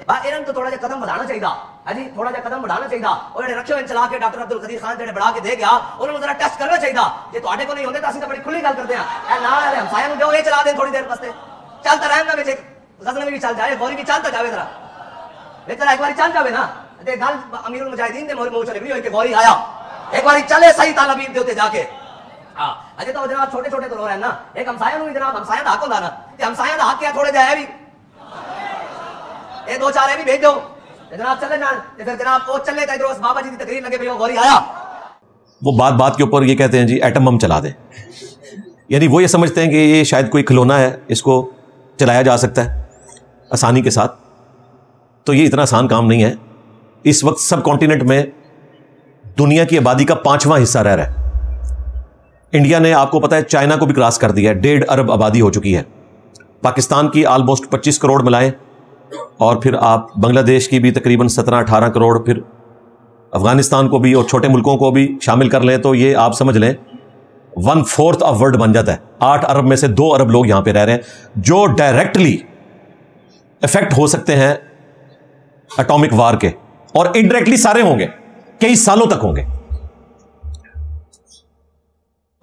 इन्होंने तो थोड़ा जिहा कदम बढ़ाना चाहिए है जी, थोड़ा जिहा कदम बढ़ाना चाहिए। और जिहड़े रखे हुए चला के डॉक्टर अब्दुल कदीर खान जिहड़े बढ़ा के दे गया, उन्होंने जरा टेस्ट करना चाहिए। जे तुहाडे को नहीं होंदे तां असीं तां बड़ी खुली गल करदे हां, ए नाल वाले हमसाया नूं दिओ, ये चला दें थोड़ी देर वास्ते, चलता रहन ना विच गज़नवी भी चल जाए, गौरी भी चलता जावे, जरा बेहतर एक बारी चल जावे ना। ते गल अमीरुल मुजाहिदीन दे मुंह चले भी होई कि गौरी आया, एक बारी चले सही तालबीन दे उत्ते जाके। हाँ अजे तो जनाब छोटे छोटे तो लोग हैं ना, एक हमसाया भी जनाब हमसाया दा हक होंदा ना, ते हमसाया दा हक है थोड़े जाए भी ये दो चार भी भेज दो जनाब चले जान, ते फिर जनाब वो चले तो इधर बाबा जी की तकरीर लगे भाई वो गौरी आया। वो बात के ऊपर ये कहते हैं जी एटम बम चला दें, यानी वो ये समझते हैं कि ये शायद कोई खिलौना है, इसको चलाया जा सकता है आसानी के साथ। तो ये इतना आसान काम नहीं है। इस वक्त सब कॉन्टिनेंट में दुनिया की आबादी का 5वां हिस्सा रह रहा है। इंडिया ने आपको पता है चाइना को भी क्रॉस कर दिया है, 1.5 अरब आबादी हो चुकी है। पाकिस्तान की ऑलमोस्ट 25 करोड़ मिलाएं, और फिर आप बांग्लादेश की भी तकरीबन 17-18 करोड़, फिर अफगानिस्तान को भी और छोटे मुल्कों को भी शामिल कर लें तो ये आप समझ लें 1/4 ऑफ वर्ल्ड बन जाता है। 8 अरब में से 2 अरब लोग यहां पे रह रहे हैं, जो डायरेक्टली इफेक्ट हो सकते हैं एटॉमिक वार के, और इनडायरेक्टली सारे होंगे, कई सालों तक होंगे।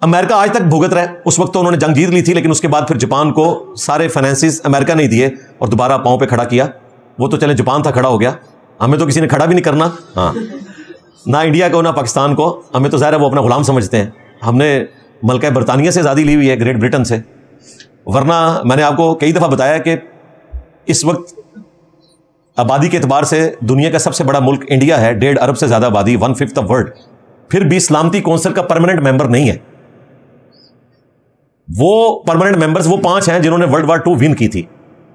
अमेरिका आज तक भुगत रहा है। उस वक्त तो उन्होंने जंग जीत ली थी, लेकिन उसके बाद फिर जापान को सारे फाइनेंसिस अमेरिका नहीं दिए और दोबारा पांव पे खड़ा किया। वो तो चले जापान था, खड़ा हो गया, हमें तो किसी ने खड़ा भी नहीं करना। हाँ, ना इंडिया को ना पाकिस्तान को, हमें तो ज़ाहिर है वो अपना गुलाम समझते हैं। हमने मल्का बरतानिया से आज़ादी ली हुई है, ग्रेट ब्रिटेन से, वरना मैंने आपको कई दफ़ा बताया कि इस वक्त आबादी के एतबार से दुनिया का सबसे बड़ा मुल्क इंडिया है, 1.5 अरब से ज़्यादा आबादी, 1/5 ऑफ वर्ल्ड, फिर भी सलामती कौंसिल का परमानेंट मेंबर नहीं है। वो परमानेंट मेंबर्स वो 5 हैं जिन्होंने वर्ल्ड वार 2 विन की थी,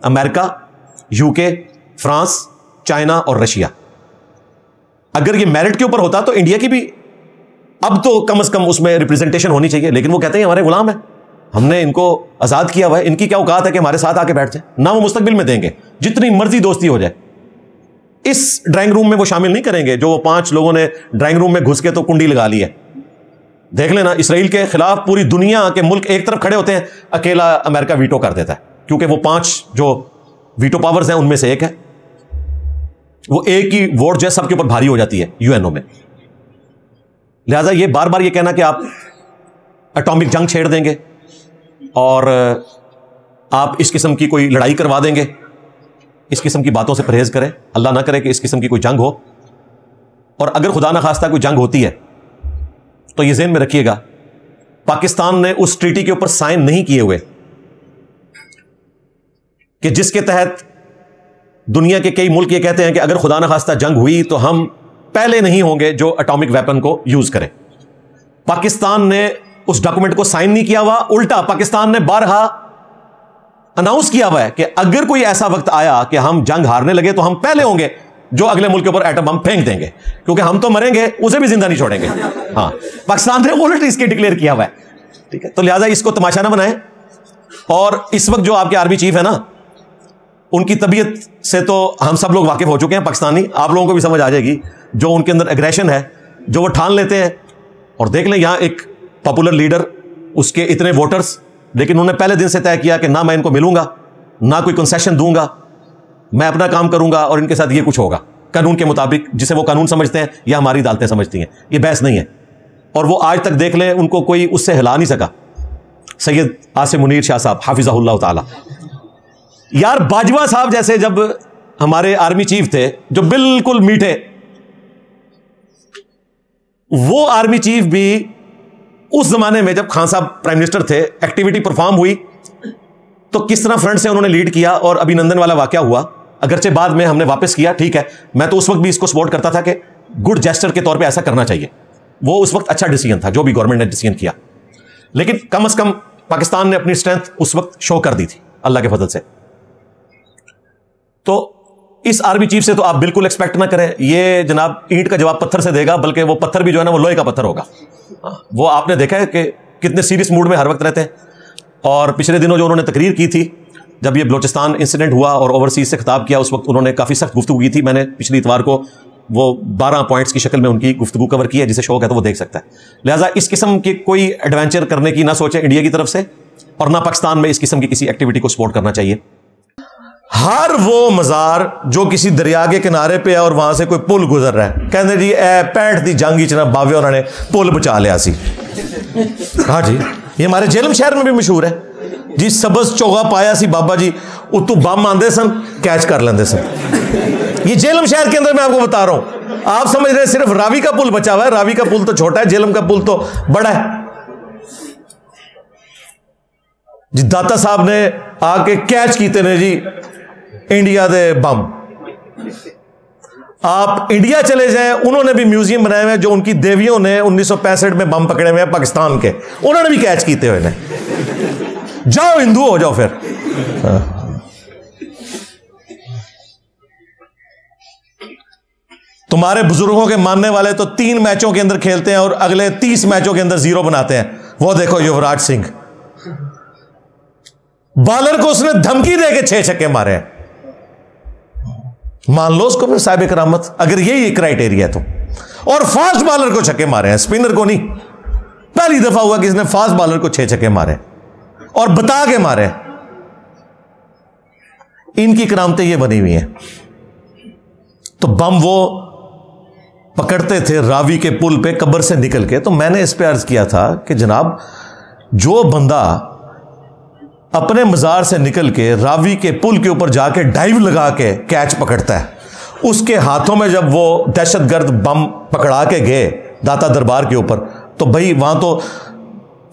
अमेरिका, यूके, फ्रांस, चाइना और रशिया। अगर ये मेरिट के ऊपर होता तो इंडिया की भी अब तो कम से कम उसमें रिप्रेजेंटेशन होनी चाहिए, लेकिन वो कहते हैं हमारे गुलाम है, हमने इनको आजाद किया हुआ है, इनकी क्या औकात है कि हमारे साथ आके बैठ जाए। ना वो मुस्तकबिल में देंगे, जितनी मर्जी दोस्ती हो जाए। इस ड्राइंग रूम में वो शामिल नहीं करेंगे जो वो 5 लोगों ने ड्राइंग रूम में घुस के तो कुंडी लगा ली है। देख लेना, इसराइल के खिलाफ पूरी दुनिया के मुल्क एक तरफ खड़े होते हैं, अकेला अमेरिका वीटो कर देता है, क्योंकि वो 5 जो वीटो पावर्स हैं उनमें से एक है। वो एक ही वोट जो है सबके ऊपर भारी हो जाती है यूएनओ में। लिहाजा ये बार बार ये कहना कि आप एटॉमिक जंग छेड़ देंगे और आप इस किस्म की कोई लड़ाई करवा देंगे, इस किस्म की बातों से परहेज करें। अल्लाह ना करे कि इस किस्म की कोई जंग हो, और अगर खुदा ना खास्ता कोई जंग होती है तो ये ज़हन में रखिएगा, पाकिस्तान ने उस ट्रीटी के ऊपर साइन नहीं किए हुए कि जिसके तहत दुनिया के कई मुल्क ये कहते हैं कि अगर खुदा ना खास्ता जंग हुई तो हम पहले नहीं होंगे जो एटॉमिक वेपन को यूज करें। पाकिस्तान ने उस डॉक्यूमेंट को साइन नहीं किया हुआ, उल्टा पाकिस्तान ने बारहा अनाउंस किया हुआ है कि अगर कोई ऐसा वक्त आया कि हम जंग हारने लगे तो हम पहले होंगे जो अगले मुल्क के ऊपर एटम बम फेंक देंगे, क्योंकि हम तो मरेंगे, उसे भी जिंदा नहीं छोड़ेंगे। हाँ, पाकिस्तान ने ऑलरेडी इसके डिक्लेयर किया हुआ है, ठीक है। तो लिहाजा इसको तमाशा ना बनाएं। और इस वक्त जो आपके आर्मी चीफ है ना, उनकी तबीयत से तो हम सब लोग वाकिफ हो चुके हैं, पाकिस्तानी, आप लोगों को भी समझ आ जाएगी जो उनके अंदर एग्रेशन है, जो वो ठान लेते हैं। और देख लें, यहां एक पॉपुलर लीडर, उसके इतने वोटर्स, लेकिन उन्होंने पहले दिन से तय किया कि ना मैं इनको मिलूंगा, ना कोई कंसेशन दूंगा, मैं अपना काम करूंगा और इनके साथ ये कुछ होगा कानून के मुताबिक, जिसे वो कानून समझते हैं या हमारी अदालतें समझती हैं। ये बहस नहीं है। और वो आज तक देख लें, उनको कोई उससे हिला नहीं सका। सैयद आसिम मुनीर शाह साहब हाफिज़हुल्लाह ताला, यार बाजवा साहब जैसे जब हमारे आर्मी चीफ थे, जो बिल्कुल मीठे, वो आर्मी चीफ भी उस जमाने में जब खान साहब प्राइम मिनिस्टर थे, एक्टिविटी परफॉर्म हुई तो किस तरह फ्रंट से उन्होंने लीड किया और अभिनंदन वाला वाकया हुआ। अगरचे बाद में हमने वापस किया, ठीक है, मैं तो उस वक्त भी इसको सपोर्ट करता था कि गुड जेस्चर के तौर पे ऐसा करना चाहिए। वो उस वक्त अच्छा डिसीजन था जो भी गवर्नमेंट ने डिसीजन किया, लेकिन कम से कम पाकिस्तान ने अपनी स्ट्रेंथ उस वक्त शो कर दी थी अल्लाह के फजल से। तो इस आर्मी चीफ से तो आप बिल्कुल एक्सपेक्ट ना करें ये जनाब ईंट का जवाब पत्थर से देगा, बल्कि वो पत्थर भी जो है ना वो लोहे का पत्थर होगा। वो आपने देखा है कि कितने सीरियस मूड में हर वक्त रहते हैं। और पिछले दिनों जो उन्होंने तकरीर की थी जब ये बलोचिस्तान इंसिडेंट हुआ और ओवरसीज से खिताब किया, उस वक्त उन्होंने काफ़ी सख्त गुफ्तगू की थी। मैंने पिछली इतवार को वो 12 पॉइंट्स की शक्ल में उनकी गुफ्तगू कवर की है, जिसे शौक है तो वो देख सकता है। लिहाजा इस किस्म की कोई एडवेंचर करने की ना सोचे इंडिया की तरफ से, और ना पाकिस्तान में इस किस्म की किसी एक्टिविटी को सपोर्ट करना चाहिए। ہر وہ مزار جو کسی دریا کے کنارے پہ ہے اور وہاں سے کوئی پل گزر رہا ہے، کہتے جی اے 65 دی جنگ چنا باوے انہوں نے پل بچا لیا سی. ہاں جی، یہ ہمارے جیلم شہر میں بھی مشہور ہے جی. سبز چوگا پایا سی بابا جی، اتو بم آندے سن کیچ کر لیندے سن. یہ جیلم شہر کے اندر میں آپ کو بتا رہا ہوں. آپ سمجھ رہے ہیں صرف راوی کا پل بچا ہوا ہے؟ راوی کا پل تو چھوٹا ہے، جیلم کا پل تو بڑا ہے جی. داتا صاحب نے آ کے کیچ کیتے نے جی انڈیا دے بم. آپ انڈیا چلے جائیں، انہوں نے بھی میوزیم بنائے ہوئے جو ان کی دیویوں نے 1965 میں بم پکڑے ہوئے ہیں پاکستان کے، انہوں نے بھی کیچ کیتے ہوئے نے. جاؤ ہندو ہو جاؤ پھر. تمہارے بزرگوں کے ماننے والے تو 3 میچوں کے اندر کھیلتے ہیں اور اگلے 30 میچوں کے اندر 0 بناتے ہیں. وہ دیکھو یوراج سنگھ، بالر کو اس نے دھمکی دے کے 6 چھکے مارے ہیں. مان لو اس کو پھر صاحب کرامت، اگر یہی کرائٹیریا ہے تو. اور فاسٹ بالر کو چھکے مارے ہیں، اسپنر کو نہیں. پہلی دفعہ ہوا کہ اس نے فاسٹ بالر کو 6 چھکے مارے اور بتا کے مارے. ان کی کرامتیں یہ بنی ہوئی ہیں. تو بم وہ پکڑتے تھے راوی کے پل پہ قبر سے نکل کے. تو میں نے اس پہ عرض کیا تھا کہ جناب جو بندہ اپنے مزار سے نکل کے راوی کے پل کے اوپر جا کے ڈائیو لگا کے کیچ پکڑتا ہے، اس کے ہاتھوں میں جب وہ دہشت گرد بم پکڑا کے گئے داتا دربار کے اوپر، تو بھائی وہاں تو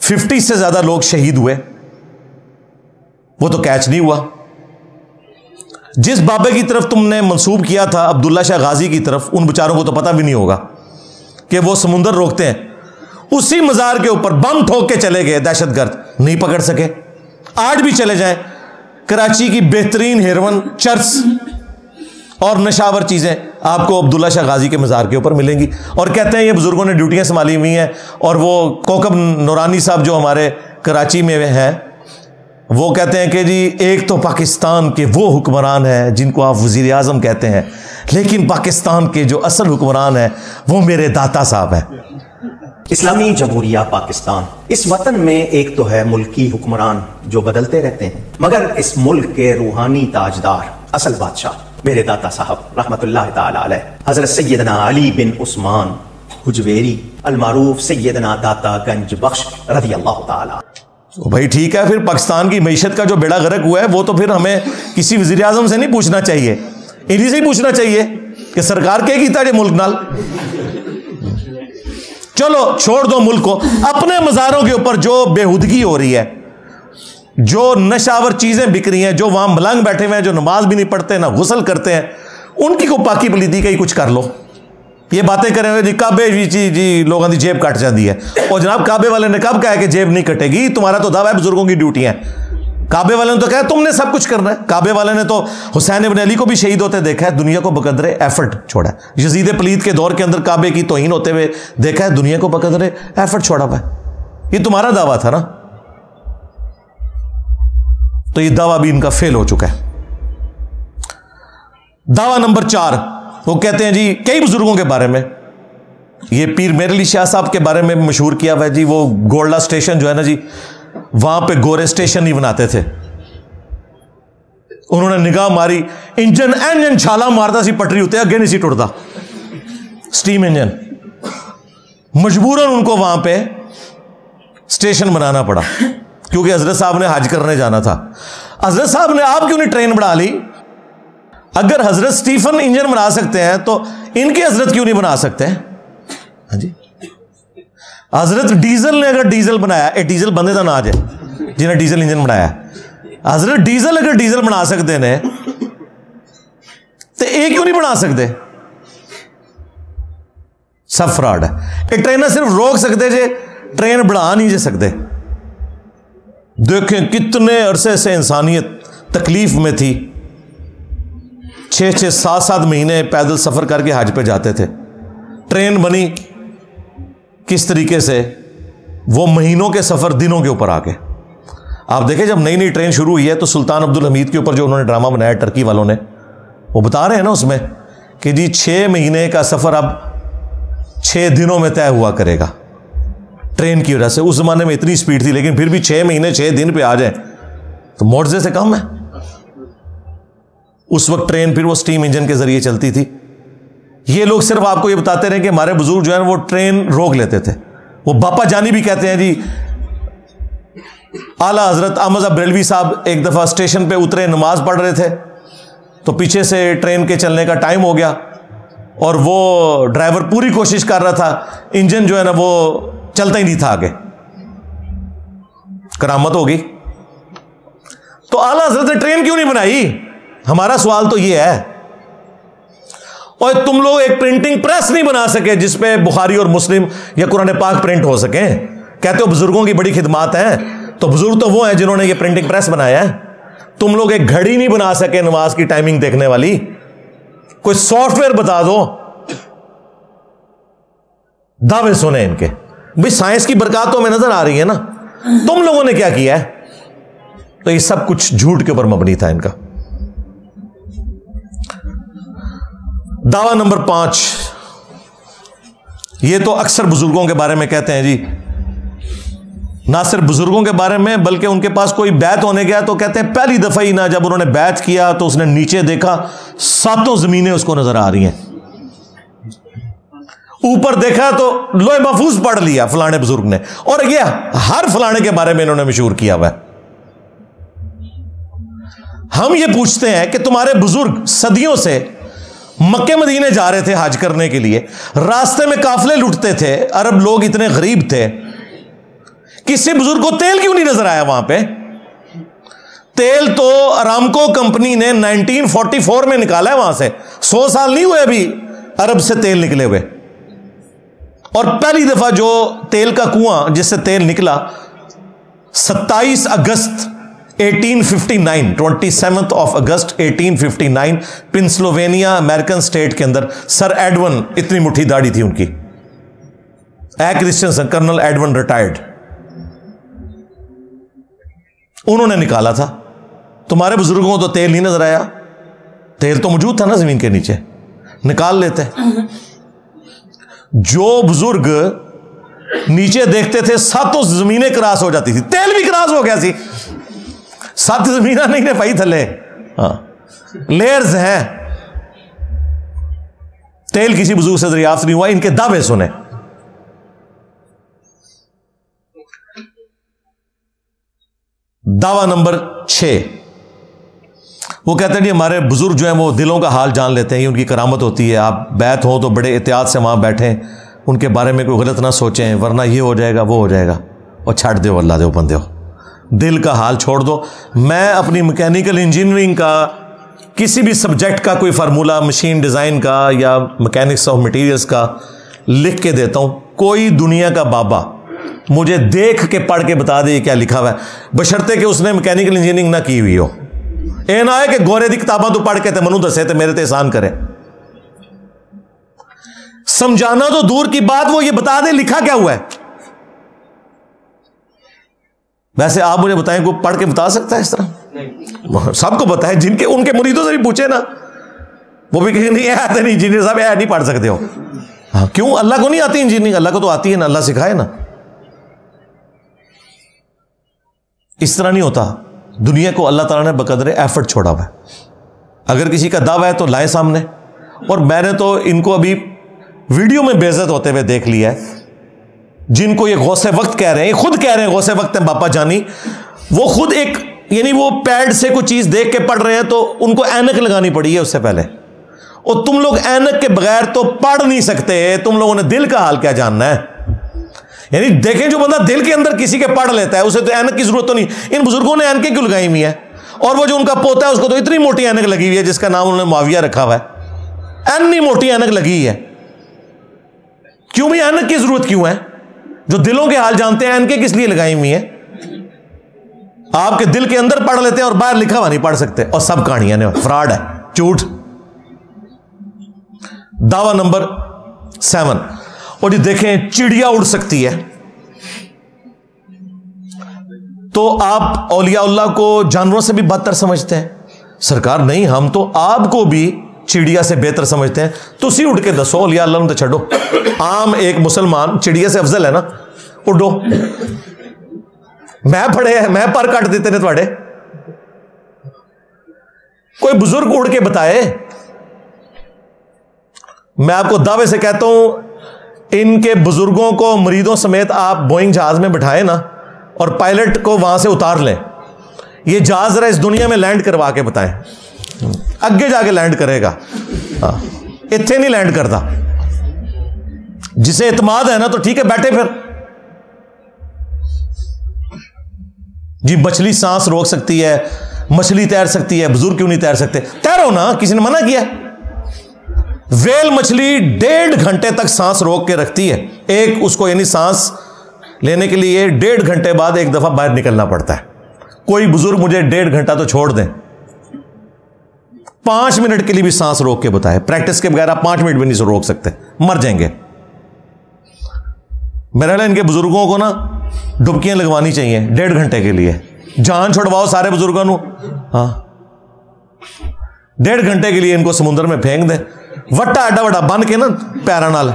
50 سے زیادہ لوگ شہید ہوئے، وہ تو کیچ نہیں ہوا. جس بابے کی طرف تم نے منسوب کیا تھا عبداللہ شاہ غازی کی طرف، ان بیچاروں کو تو پتہ بھی نہیں ہوگا کہ وہ سمندر روکتے ہیں. اسی مزار کے اوپر بم ٹھوک کے چلے گئے دہشت گرد، نہیں پکڑ سکے. آج بھی چلے جائیں، کراچی کی بہترین ہیروئن، چرس اور نشاور چیزیں آپ کو عبداللہ شاہ غازی کے مزار کے اوپر ملیں گی. اور کہتے ہیں یہ بزرگوں نے ڈیوٹیاں سنبھالی ہوئی ہیں. اور وہ کوکب نورانی صاحب جو ہمارے کراچی میں ہیں، وہ کہتے ہیں کہ جی ایک تو پاکستان کے وہ حکمران ہیں جن کو آپ وزیر اعظم کہتے ہیں، لیکن پاکستان کے جو اصل حکمران ہیں وہ میرے داتا صاحب ہیں. اسلامی جمہوریہ پاکستان، اس وطن میں ایک تو ہے ملکی حکمران جو بدلتے رہتے ہیں، مگر اس ملک کے روحانی تاجدار، اصل بادشاہ میرے داتا صاحب رحمت اللہ تعالی علیہ، حضرت سیدنا علی بن عثمان حجویری المعروف سیدنا داتا گنج بخش رضی اللہ تعالی. بھائی ٹھیک ہے، پھر پاکستان کی معیشت کا جو بیڑا غرق ہوا ہے وہ تو پھر ہمیں کسی وزیر اعظم سے نہیں پوچھنا چاہیے، انہی سے ہی پوچھنا چاہیے کہ سرکار کیا کیتا ہے ملک نال. چلو چھوڑ دو ملک کو. اپنے مزاروں کے اوپر جو بےہودگی ہو رہی ہے، جو نشاور چیزیں بک رہی ہیں، جو وہاں ملنگ بیٹھے ہوئے ہیں، جو نماز بھی نہیں پڑھتے نہ غسل کرتے ہیں، ان کی کو پاکی پلیتی کا ہی کچھ کر لو. یہ باتیں کریں ہوئے جی کعبے جی لوگوں کی جیب کٹ جاتی ہے. اور جناب کعبے والے نے کب کہا کہ جیب نہیں کٹے گی؟ تمہارا تو دعویٰ ہے بزرگوں کی ڈیوٹی ہے. کعبے والے نے تو کہا تم نے سب کچھ کرنا ہے. کعبے والے نے تو حسین ابن علی کو بھی شہید ہوتے دیکھا ہے، دنیا کو بقدر ایفرٹ چھوڑا ہے. یزید پلید کے دور کے اندر کعبے کی توہین ہوتے ہوئے دیکھا ہے، دنیا کو بقدر ایفرٹ چھوڑا ہوا ہے. یہ تمہارا دعویٰ تھا نا، تو یہ دعویٰ بھی ان کا فیل ہو چکا ہے. دعویٰ نمبر 4، وہ کہتے ہیں جی کئی بزرگوں کے بارے میں، یہ پیر میر علی شاہ صاحب کے بارے میں مشہور کیا ہوا ہے جی. وہ گولڈا اسٹیشن جو ہے نا جی، وہاں پہ گورے اسٹیشن نہیں بناتے تھے. انہوں نے نگاہ ماری، انجن چھالا مارتا سی پٹری ہوتے اگے نہیں سی ٹوٹتا، سٹیم انجن. مجبوراً ان کو وہاں پہ اسٹیشن بنانا پڑا کیونکہ حضرت صاحب نے حج کرنے جانا تھا. حضرت صاحب نے آپ کیوں نہیں ٹرین بنا لی؟ اگر حضرت سٹیفن انجن بنا سکتے ہیں تو ان کے حضرت کیوں نہیں بنا سکتے؟ ہاں جی، حضرت ڈیزل نے اگر ڈیزل بنایا، ڈیزل بندے کا ناج ہے جنہیں ڈیزل انجن بنایا، حضرت ڈیزل اگر ڈیزل بنا سکتے ہیں تو ایک کیوں نہیں بنا سکتے؟ سب فراڈ ہے. یہ ٹرین صرف روک سکتے جے، ٹرین بڑھا نہیں جے سکتے. دیکھیں کتنے عرصے سے انسانیت تکلیف میں تھی، 6 7 مہینے پیدل سفر کر کے حج پہ جاتے تھے. ٹرین بنی کس طریقے سے، وہ مہینوں کے سفر دنوں کے اوپر آ کے. آپ دیکھیں جب نئی ٹرین شروع ہوئی ہے تو سلطان عبدالحمید کے اوپر جو انہوں نے ڈرامہ بنایا ٹرکی والوں نے، وہ بتا رہے ہیں نا اس میں کہ جی 6 مہینے کا سفر اب 6 دنوں میں طے ہوا کرے گا ٹرین کی وجہ سے. اس زمانے میں اتنی سپیڈ تھی، لیکن پھر بھی 6 مہینے 6 دن پہ آ جائیں تو معجزے سے کم ہے. उस वक्त ट्रेन फिर वो स्टीम इंजन के जरिए चलती थी। ये लोग सिर्फ आपको ये बताते रहे कि हमारे बुजुर्ग जो है वो ट्रेन रोक लेते थे। वो बापा जानी भी कहते हैं जी, आला हजरत अहमद बरेलवी साहब एक दफा स्टेशन पे उतरे, नमाज पढ़ रहे थे, तो पीछे से ट्रेन के चलने का टाइम हो गया और वो ड्राइवर पूरी कोशिश कर रहा था, इंजन जो है ना वो चलता ही नहीं था आगे। करामत हो गई। तो आला हजरत ने ट्रेन क्यों नहीं बनाई? हमारा सवाल तो ये है। और तुम लोग एक प्रिंटिंग प्रेस नहीं बना सके जिसपे बुखारी और मुस्लिम या कुरान पाक प्रिंट हो सके। कहते हो बुजुर्गों की बड़ी खिदमत है, तो बुजुर्ग तो वो है जिन्होंने ये प्रिंटिंग प्रेस बनाया है। तुम लोग एक घड़ी नहीं बना सके नमाज की टाइमिंग देखने वाली। कोई सॉफ्टवेयर बता दो। दावे सुने इनके, भाई साइंस की बरकत तो हमें नजर आ रही है ना, तुम लोगों ने क्या किया है? तो ये सब कुछ झूठ के ऊपर मबनी था इनका। दावा नंबर 5, ये तो अक्सर बुजुर्गों के बारे में कहते हैं जी, ना सिर्फ बुजुर्गों के बारे में बल्कि उनके पास कोई बैत होने गया तो कहते हैं पहली दफा ही ना जब उन्होंने बैत किया तो उसने नीचे देखा 7 जमीनें उसको नजर आ रही हैं, ऊपर देखा तो लोहे महफूज पढ़ लिया फलाने बुजुर्ग ने, और ये हर फलाने के बारे में इन्होंने मशहूर किया हुआ है। हम ये पूछते हैं कि तुम्हारे बुजुर्ग सदियों से मक्के मदीने जा रहे थे हज करने के लिए, रास्ते में काफले लुटते थे, अरब लोग इतने गरीब थे, किसी बुजुर्ग को तेल क्यों नहीं नजर आया वहां पे? तेल तो अरामको कंपनी ने 1944 में निकाला है वहां से, 100 साल नहीं हुए अभी अरब से तेल निकले हुए। और पहली दफा जो तेल का कुआं जिससे तेल निकला 27 अगस्त 1859, 27 of August 1859 Pennsylvania American state के अंदर, सर एडवन, इतनी मुट्ठी दाढ़ी थी उनकी, ए क्रिश्चियनसन, कर्नल एडवन रिटायर्ड, उन्होंने निकाला था। तुम्हारे बुजुर्गों को तो तेल नहीं नजर आया, तेल तो मौजूद था ना जमीन के नीचे, निकाल लेते। जो बुजुर्ग नीचे देखते थे 7 जमीनें क्रॉस हो जाती थी, तेल भी क्रॉस हो गया सी, 7 जमीना नहीं ने भाई थले, हाँ लेयर्स हैं, तेल किसी बुजुर्ग से दरियाफ्त नहीं हुआ। इनके दावे सुने। दावा नंबर 6, वो कहते हैं जी हमारे बुजुर्ग जो हैं वो दिलों का हाल जान लेते हैं, ये उनकी करामत होती है। आप बैत हो तो बड़े एहतियात से वहां बैठें, उनके बारे में कोई गलत ना सोचें वरना ये हो जाएगा वो हो जाएगा, और छाड़ दो अल्लाह दो बंदे हो, दिल का हाल छोड़ दो। मैं अपनी मैकेनिकल इंजीनियरिंग का किसी भी सब्जेक्ट का कोई फार्मूला, मशीन डिज़ाइन का या मैकेनिक्स ऑफ मटीरियल्स का लिख के देता हूँ, कोई दुनिया का बाबा मुझे देख के पढ़ के बता दे क्या लिखा हुआ है, बशर्ते कि उसने मैकेनिकल इंजीनियरिंग ना की हुई हो। ए ना है कि गोरे दी किताबा तो पढ़ के ते मनु दसे ते मेरे ते एहसान करे। समझाना तो दूर की बात, वो ये बता दे लिखा क्या हुआ है। वैसे आप मुझे बताएं, कोई पढ़ के बता सकता है इस तरह? सबको पता है, जिनके उनके मुरीदों से भी पूछे ना, वो भी कहेंगे नहीं आते नहीं इंजीनियर साहब, यह नहीं पढ़ सकते हो। हाँ, क्यों? अल्लाह को नहीं आती इंजीनियरिंग? अल्लाह को तो आती है ना, अल्लाह सिखाए ना। इस तरह नहीं होता। दुनिया को अल्लाह ताला ने बकदरे एफर्ट छोड़ा हुआ है। अगर किसी का दावा है तो लाए सामने। और मैंने तो इनको अभी वीडियो में बेइज्जत होते हुए देख लिया है, जिनको ये गौसे वक्त कह रहे हैं, खुद कह रहे हैं गौसे वक्त है बापा जानी, वो खुद एक यानी वो पैड से कोई चीज देख के पढ़ रहे हैं तो उनको ऐनक लगानी पड़ी है उससे पहले। और तुम लोग ऐनक के बगैर तो पढ़ नहीं सकते, तुम लोगों ने दिल का हाल क्या जानना है? यानी देखें, जो बंदा दिल के अंदर किसी के पढ़ लेता है उसे तो ऐनक की जरूरत तो नहीं। इन बुजुर्गों ने ऐनकें क्यों लगाई हुई है? और वो जो उनका पोता है उसको तो इतनी मोटी ऐनक लगी हुई है जिसका नाम उन्होंने मुआविया रखा हुआ है, इतनी मोटी ऐनक लगी है। क्यों भी ऐनक की जरूरत क्यों है? जो दिलों के हाल जानते हैं, ऐनकें किस लिए लगाई हुई है? आपके दिल के अंदर पढ़ लेते हैं और बाहर लिखा हुआ नहीं पढ़ सकते, और सब कहानियां ने फ्रॉड है, झूठ। दावा नंबर 7, और जी देखें, चिड़िया उड़ सकती है तो आप औलियाउल्लाह को जानवरों से भी बदतर समझते हैं। सरकार नहीं, हम तो आपको भी चिड़िया से बेहतर समझते हैं। तुसी उड़ के दसो, औलियाउल्लाह तो छड़ो, आम एक मुसलमान चिड़िया से अफजल है ना, उड़ो। मैं पढ़े, मैं पर कट देते ने थोड़े। کوئی بزرگ اڑ کے بتائے. میں آپ کو دعوے سے کہتا ہوں ان کے بزرگوں کو مریدوں سمیت آپ بوئنگ جہاز میں بٹھائے نا اور پائلٹ کو وہاں سے اتار لیں, یہ جہاز ذرا اس دنیا میں لینڈ کروا کے بتائیں, اگے جا کے لینڈ کرے گا, اتنے نہیں لینڈ کرتا. جسے اعتماد ہے نا تو ٹھیک ہے بیٹھے پھر. جی مچھلی سانس روک سکتی ہے, مچھلی تیر سکتی ہے, بزرگ کیوں نہیں تیر سکتے؟ تیرو نا, کسی نے منع کیا؟ ویل مچھلی 1.5 گھنٹے تک سانس روک کے رکھتی ہے, ایک اس کو یعنی سانس لینے کے لیے 1.5 گھنٹے بعد ایک دفعہ باہر نکلنا پڑتا ہے. کوئی بزرگ مجھے 1.5 گھنٹہ تو چھوڑ دیں, 5 منٹ کے لیے بھی سانس روک کے بتائے. پریکٹس کے بغیر آپ 5 منٹ بھی نہیں روک سکتے, مر جائیں گے. میرا ان کے بزرگوں کو نا ڈبکیاں لگوانی چاہیے 1.5 گھنٹے کے لیے, جان چھڑواؤ سارے بزرگوں کو. ہاں 1.5 گھنٹے کے لیے ان کو سمندر میں پھینک دیں, وٹا ایڈا وڈا بن کے نا پیرا نال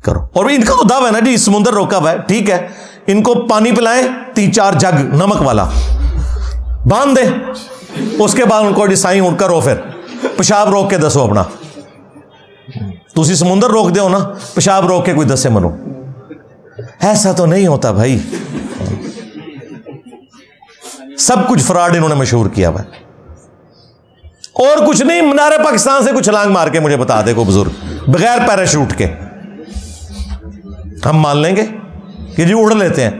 کرو. اور ان کا تو دعویٰ ہے نا جی سمندر روکا ہوا ہے, ٹھیک ہے, ان کو پانی پلائیں 3-4 جگ نمک والا باندھ دیں, اس کے بعد ان کو سائیں اٹھ کرو, پھر پیشاب روک کے دسو اپنا. تسی سمندر روک دو نا, پیشاب روک کے کوئی دسے منو. ایسا تو نہیں ہوتا بھائی, سب کچھ فراڈ انہوں نے مشہور کیا ہوا ہے. اور کچھ نہیں, مینار پاکستان سے کچھ چھلانگ مار کے مجھے بتا دے کو بزرگ بغیر پیراشوٹ کے, ہم مان لیں گے کہ جی اڑ لیتے ہیں.